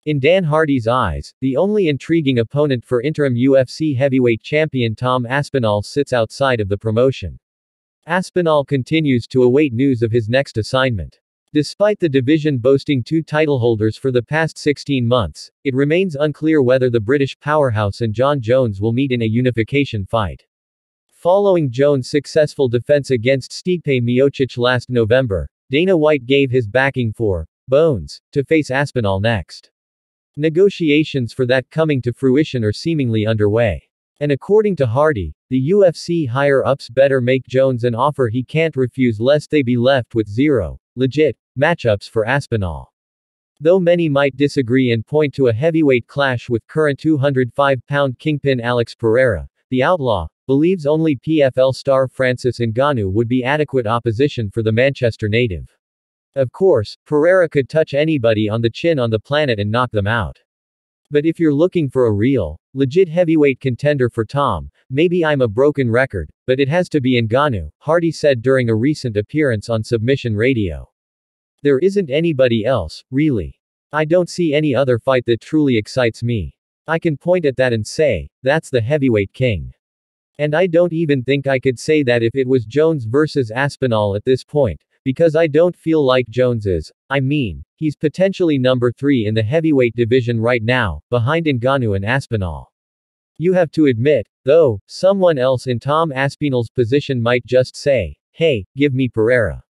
In Dan Hardy's eyes, the only intriguing opponent for interim UFC heavyweight champion Tom Aspinall sits outside of the promotion. Aspinall continues to await news of his next assignment. Despite the division boasting 2 title holders for the past 16 months, it remains unclear whether the British powerhouse and Jon Jones will meet in a unification fight. Following Jones' successful defense against Stipe Miocic last November, Dana White gave his backing for Bones to face Aspinall next. Negotiations for that coming to fruition are seemingly underway. And according to Hardy, the UFC higher-ups better make Jones an offer he can't refuse lest they be left with 0 legit matchups for Aspinall. Though many might disagree and point to a heavyweight clash with current 205-pound kingpin Alex Pereira, the Outlaw believes only PFL star Francis Ngannou would be adequate opposition for the Manchester native. Of course, Pereira could touch anybody on the chin on the planet and knock them out. But if you're looking for a real, legit heavyweight contender for Tom, maybe I'm a broken record, but it has to be Ngannou, Hardy said during a recent appearance on Submission Radio. There isn't anybody else, really. I don't see any other fight that truly excites me. I can point at that and say, that's the heavyweight king. And I don't even think I could say that if it was Jones versus Aspinall at this point, because I don't feel like Jones is. I mean, he's potentially number 3 in the heavyweight division right now, behind Ngannou and Aspinall. You have to admit, though, someone else in Tom Aspinall's position might just say, hey, give me Pereira.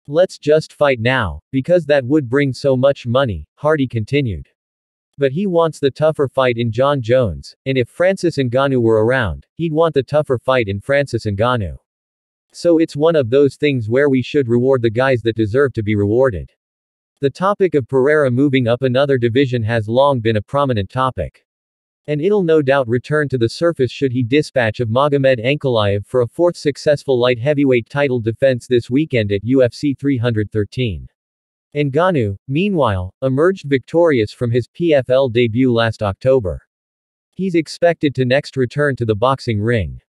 Let's just fight now, because that would bring so much money, Hardy continued. But he wants the tougher fight in Jon Jones, and if Francis Ngannou were around, he'd want the tougher fight in Francis Ngannou. So it's one of those things where we should reward the guys that deserve to be rewarded. The topic of Pereira moving up another division has long been a prominent topic. And it'll no doubt return to the surface should he dispatch of Magomed Ankalaev for a 4th successful light heavyweight title defense this weekend at UFC 313. Ngannou, meanwhile, emerged victorious from his PFL debut last October. He's expected to next return to the boxing ring.